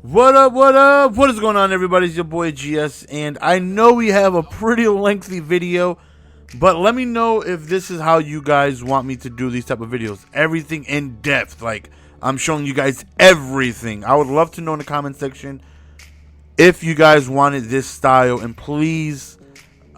What up, what up? What is going on, everybody? It's your boy GS, and I know we have a pretty lengthy video, but let me know if this is how you guys want me to do these type of videos. Everything in depth, like I'm showing you guys everything. I would love to know in the comment section if you guys wanted this style, and please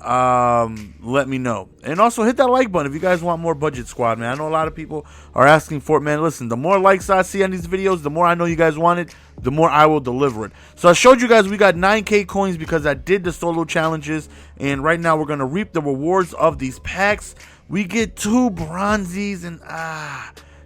let me know. And also hit that like button if you guys want more Budget Squad, man. I know a lot of people are asking for it, man. Listen, the more likes I see on these videos, the more I know you guys want it, the more I will deliver it. So I showed you guys we got 9k coins because I did the solo challenges, and right now we're gonna reap the rewards of these packs. We get 2 bronzies, and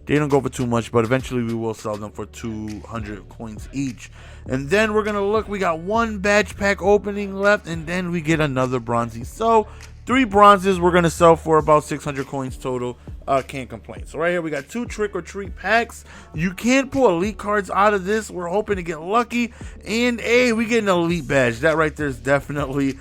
they don't go for too much, but eventually we will sell them for 200 coins each. And then we're going to look, we got 1 badge pack opening left, and then we get another bronzy. So 3 bronzes we're going to sell for about 600 coins total. Can't complain. So right here we got 2 trick or treat packs. You can't pull elite cards out of this. We're hoping to get lucky, and we get an elite badge. That right there is definitely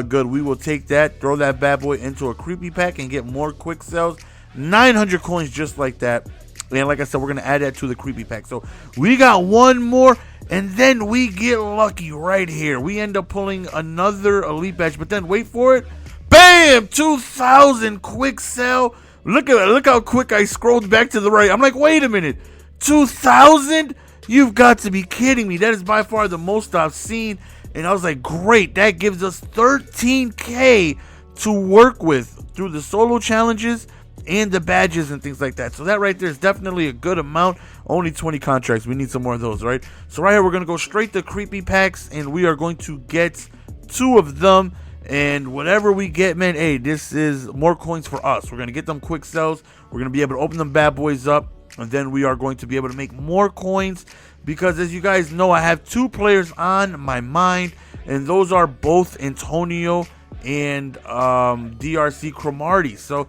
good. We will take that, throw that bad boy into a creepy pack and get more quick sells. 900 coins just like that. And like I said, we're going to add that to the creepy pack. So we got 1 more, and then we get lucky right here. We end up pulling another elite badge, but then wait for it. Bam! 2,000 quick sell. Look how quick I scrolled back to the right. I'm like, wait a minute. 2,000? You've got to be kidding me. That is by far the most I've seen. And I was like, great. That gives us 13k to work with through the solo challenges and the badges and things like that. So that right there is definitely a good amount. Only 20 contracts. We need some more of those, right? So right here we're going to go straight to creepy packs, and we are going to get 2 of them. And whatever we get, man, this is more coins for us. We're going to get them quick sells. We're going to be able to open them bad boys up, and then we are going to be able to make more coins, because as you guys know, I have 2 players on my mind, and those are both Antonio and DRC Cromardis. So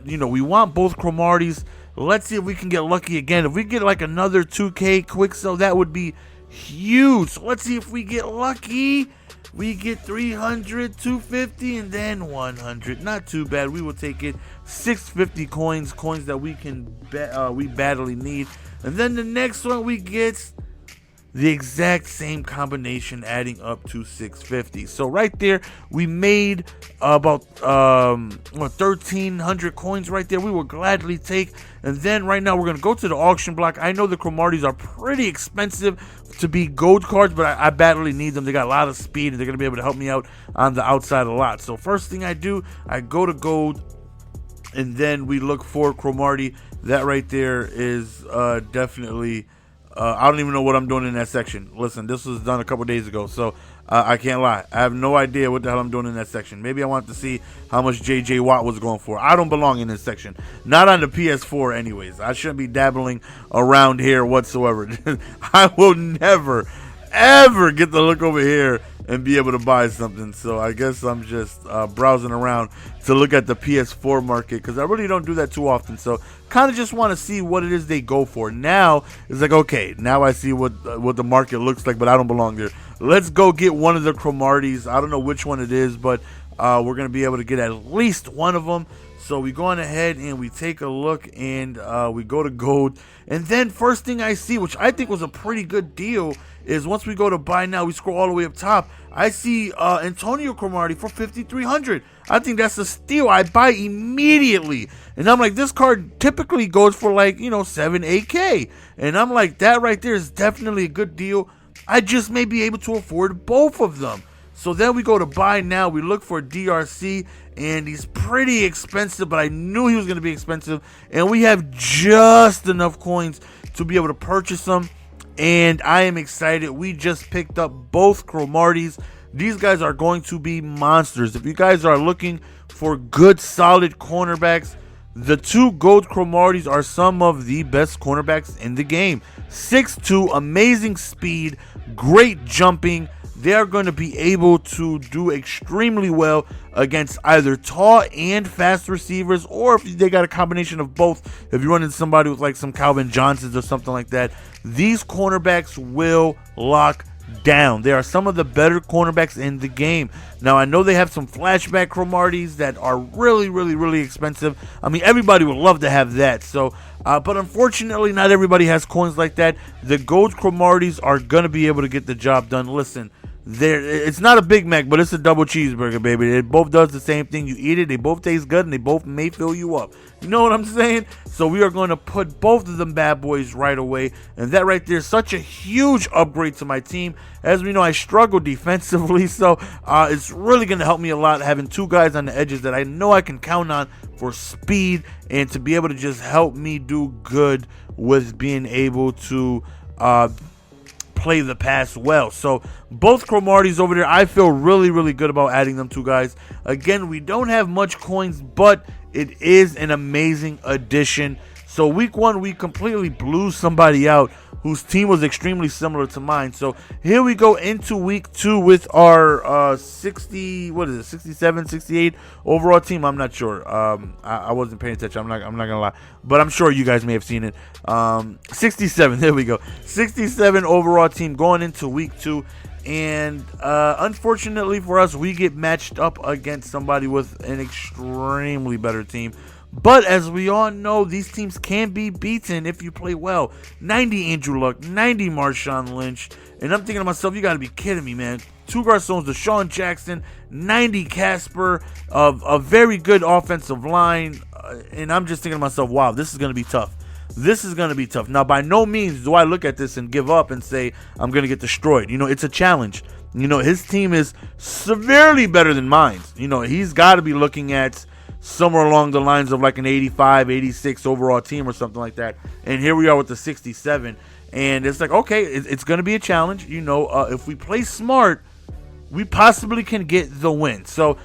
we want both Cromardis. Let's see if we can get lucky again. If we get like another 2k quick sell, that would be huge. So let's see if we get lucky. We get 300, 250, and then 100. Not too bad. We will take it. 650 coins that we can we badly need. And then the next one we get the exact same combination, adding up to 650. So right there we made about 1,300 coins right there. We will gladly take. And then right now we're going to go to the auction block. I know the Cromardis are pretty expensive to be gold cards, but I badly need them. They got a lot of speed, and they're going to be able to help me out on the outside a lot. So first thing I do, I go to gold, and then we look for Cromartie. That right there is definitely I don't even know what I'm doing in that section. Listen, this was done a couple days ago, so I can't lie. I have no idea what the hell I'm doing in that section. Maybe I wanted to see how much JJ Watt was going for. I don't belong in this section. Not on the PS4 anyways. I shouldn't be dabbling around here whatsoever. I will never, ever get to look over here and be able to buy something. So I guess I'm just browsing around to look at the PS4 market, because I really don't do that too often. So kind of just want to see what it is they go for. Now it's like, okay, now I see what the market looks like, but I don't belong there. Let's go get one of the Cromardis. I don't know which one it is, but we're going to be able to get at least one of them. So we go on ahead and we take a look, and we go to gold. And then first thing I see, which I think was a pretty good deal, is once we go to buy now, we scroll all the way up top. I see Antonio Cromartie for 5,300. I think that's a steal. I buy immediately. And I'm like, this card typically goes for like, 7, 8K. And I'm like, that right there is definitely a good deal. I just may be able to afford both of them. So then we go to buy now. We look for DRC, and he's pretty expensive, but I knew he was going to be expensive. And we have just enough coins to be able to purchase them. And I am excited. We just picked up both Cromardis. These guys are going to be monsters. If you guys are looking for good, solid cornerbacks, the 2 gold Cromardis are some of the best cornerbacks in the game. 6'2", amazing speed, great jumping. They are going to be able to do extremely well against either tall and fast receivers, or if they got a combination of both. If you run into somebody with like some Calvin Johnsons or something like that, these cornerbacks will lock down. They are some of the better cornerbacks in the game. Now, I know they have some flashback Cromardis that are really expensive. I mean, everybody would love to have that. So, but unfortunately, not everybody has coins like that. The gold Cromardis are going to be able to get the job done. Listen, it's not a Big Mac, but it's a double cheeseburger, baby. It both does the same thing. You eat it, they both taste good, and they both may fill you up. You know what I'm saying? So we are going to put both of them bad boys right away. And that right there is such a huge upgrade to my team. As we know, I struggle defensively, so it's really going to help me a lot having two guys on the edges that I know I can count on for speed and to be able to just help me do good with being able to play the pass well. So both Cromardis over there, I feel really good about adding them two guys. Again, we don't have much coins, but it is an amazing addition. So week one, we completely blew somebody out whose team was extremely similar to mine. So here we go into week two with our 67, 68 overall team. I'm not sure. I wasn't paying attention. I'm not gonna lie, but I'm sure you guys may have seen it. 67. There we go. 67 overall team going into week two. And unfortunately for us, we get matched up against somebody with an extremely better team. But as we all know, these teams can be beaten if you play well. 90 Andrew Luck, 90 Marshawn Lynch. And I'm thinking to myself, you got to be kidding me, man. 2 Garçons, Deshaun Jackson, 90 Casper, a very good offensive line. And I'm just thinking to myself, wow, this is going to be tough. This is going to be tough. Now, by no means do I look at this and give up and say I'm going to get destroyed. You know, it's a challenge. You know, his team is severely better than mine. You know, he's got to be looking at somewhere along the lines of like an 85, 86 overall team or something like that. And here we are with the 67. And it's like, okay, it's going to be a challenge. You know, if we play smart, we possibly can get the win. So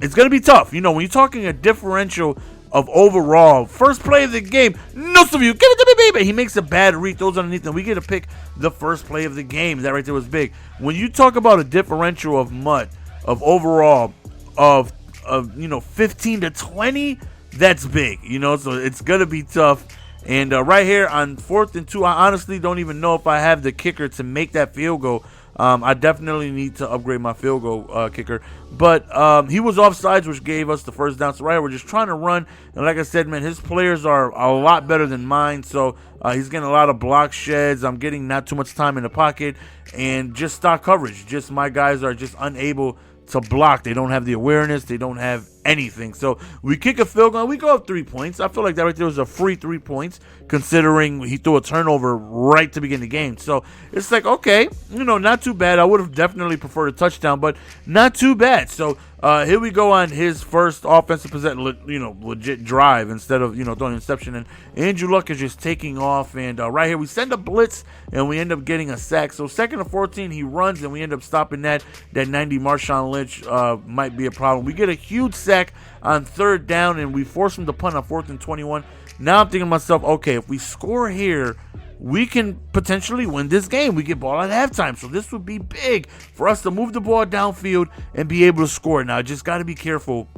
it's going to be tough. You know, when you're talking a differential of overall, first play of the game, no of you, give it to me, baby. He makes a bad read, throws underneath, and we get to pick the first play of the game. That right there was big. When you talk about a differential of MUT, of overall, of 15 to 20, that's big, you know, so it's gonna be tough. And right here on 4th and 2, I honestly don't even know if I have the kicker to make that field goal. I definitely need to upgrade my field goal kicker, but he was offsides, which gave us the first down. So right here, we're just trying to run, and like I said, man, his players are a lot better than mine, so he's getting a lot of block sheds. I'm getting not too much time in the pocket, and just stock coverage. Just my guys are just unable to block. They don't have the awareness. They don't have anything. So we kick a field goal and we go up 3 points. I feel like that right there was a free 3 points, considering he threw a turnover right to begin the game. So it's like, okay, you know, not too bad. I would have definitely preferred a touchdown, but not too bad. So here we go on his first offensive possession, legit drive instead of, throwing an interception. And Andrew Luck is just taking off. And right here, we send a blitz and we end up getting a sack. So 2nd and 14, he runs and we end up stopping that. That 90 Marshawn Lynch might be a problem. We get a huge sack on 3rd down and we force him to punt on 4th and 21. Now I'm thinking to myself, okay, if we score here, we can potentially win this game. We get ball at halftime. So this would be big for us to move the ball downfield and be able to score. Now, I just got to be careful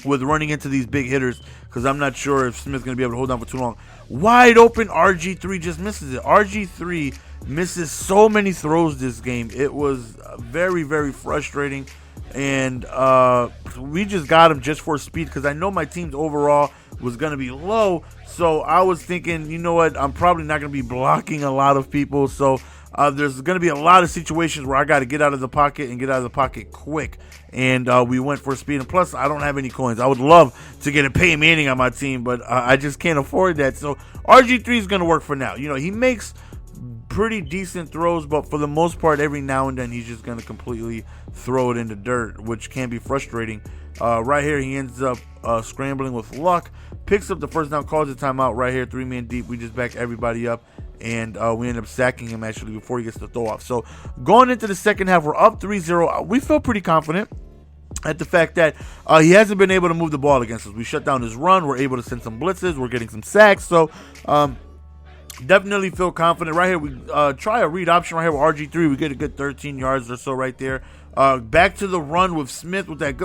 with running into these big hitters because I'm not sure if Smith's going to be able to hold on for too long. Wide open, RG3 just misses it. RG3 misses so many throws this game. It was very frustrating. And we just got him just for speed because I know my team's overall was going to be low. So I was thinking, you know what, I'm probably not going to be blocking a lot of people. So there's going to be a lot of situations where I got to get out of the pocket and get out of the pocket quick. And we went for speed. And plus, I don't have any coins. I would love to get a Peyton Manning on my team, but I just can't afford that. So RG3 is going to work for now. You know, he makes pretty decent throws, but for the most part, every now and then he's just going to completely throw it in the dirt, which can be frustrating. Right here, he ends up scrambling with Luck, picks up the first down, calls a timeout right here, 3-man deep. We just back everybody up, and we end up sacking him actually before he gets the throw off. So going into the second half, we're up 3-0. We feel pretty confident at the fact that he hasn't been able to move the ball against us. We shut down his run. We're able to send some blitzes. We're getting some sacks. So definitely feel confident. Right here, we try a read option right here with RG3. We get a good 13 yards or so right there. Back to the run with Smith with that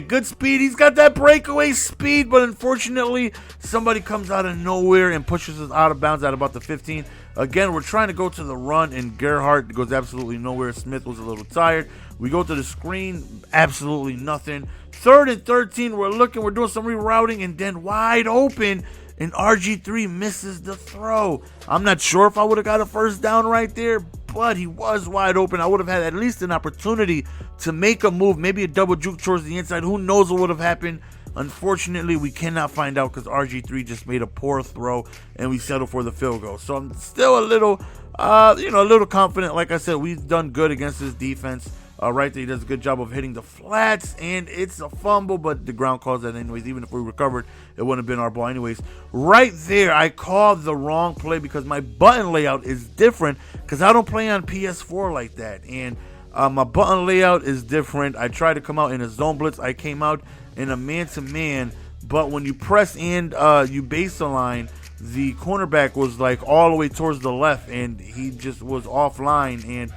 good speed. He's got that breakaway speed, but unfortunately, somebody comes out of nowhere and pushes us out of bounds at about the 15. Again, we're trying to go to the run, and Gerhardt goes absolutely nowhere. Smith was a little tired. We go to the screen, absolutely nothing. 3rd and 13, we're looking, we're doing some rerouting, and then wide open, and RG3 misses the throw. I'm not sure if I would have got a first down right there, but he was wide open. I would have had at least an opportunity to make a move, maybe a double juke towards the inside. Who knows what would have happened? Unfortunately, we cannot find out because RG3 just made a poor throw and we settled for the field goal. So I'm still a little, a little confident. Like I said, we've done good against this defense. Right there, he does a good job of hitting the flats, and it's a fumble, but the ground calls that anyways. Even if we recovered, it wouldn't have been our ball anyways. Right there, I called the wrong play because my button layout is different because I don't play on PS4 like that, and my button layout is different. I tried to come out in a zone blitz. I came out in a man-to-man, but when you press and you baseline, the cornerback was like all the way towards the left, and he just was offline, and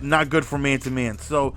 not good for man-to-man. So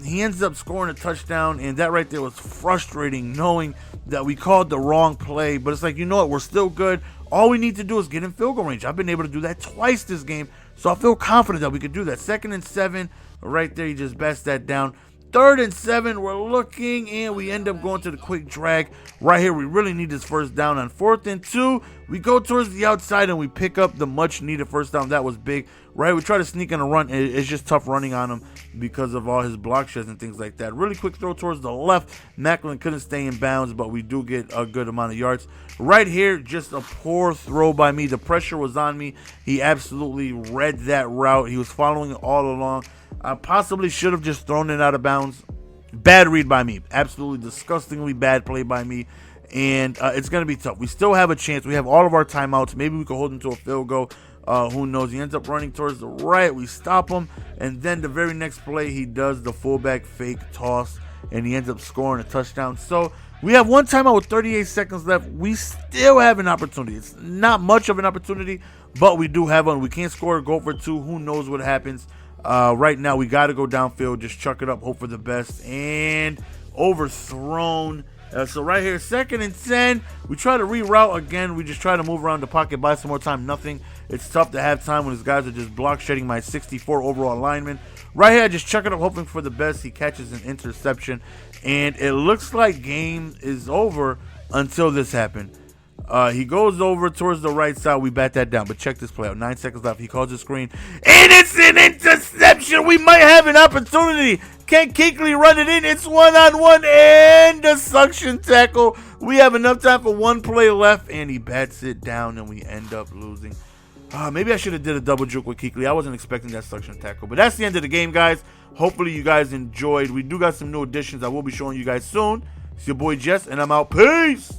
he ends up scoring a touchdown, and that right there was frustrating, knowing that we called the wrong play. But it's like, you know what, we're still good. All we need to do is get in field goal range. I've been able to do that twice this game, so I feel confident that we could do that. 2nd and 7, right there, he just bats that down. 3rd and 7, we're looking, and we end up going to the quick drag. Right here, we really need this first down. On 4th and 2, we go towards the outside, and we pick up the much-needed first down. That was big. Right, we try to sneak in a run. It's just tough running on him because of all his block sheds and things like that. Really quick throw towards the left. Macklin couldn't stay in bounds, but we do get a good amount of yards. Right here, just a poor throw by me. The pressure was on me. He absolutely read that route. He was following it all along. I possibly should have just thrown it out of bounds. Bad read by me. Absolutely disgustingly bad play by me. And it's going to be tough. We still have a chance. We have all of our timeouts. Maybe we could hold him to a field goal. Who knows? He ends up running towards the right. We stop him. And then the very next play, he does the fullback fake toss. And he ends up scoring a touchdown. So we have one timeout with 38 seconds left. We still have an opportunity. It's not much of an opportunity, but we do have one. We can't score a goal for 2. Who knows what happens? Right now, we got to go downfield. Just chuck it up. Hope for the best. And overthrown. So right here, 2nd and 10. We try to reroute again. We just try to move around the pocket, buy some more time. Nothing. It's tough to have time when these guys are just block shedding my 64 overall lineman. Right here, I just chuck it up, hoping for the best. He catches an interception. And it looks like game is over until this happened. He goes over towards the right side. We bat that down. But check this play out. 9 seconds left. He calls the screen. And it's an interception. We might have an opportunity. Can Kuechly run it in? It's 1-on-1 and a suction tackle. We have enough time for one play left. And he bats it down and we end up losing. Maybe I should have did a double juke with Kuechly. I wasn't expecting that suction tackle. But that's the end of the game, guys. Hopefully you guys enjoyed. We do got some new additions I will be showing you guys soon. It's your boy Jess, and I'm out. Peace!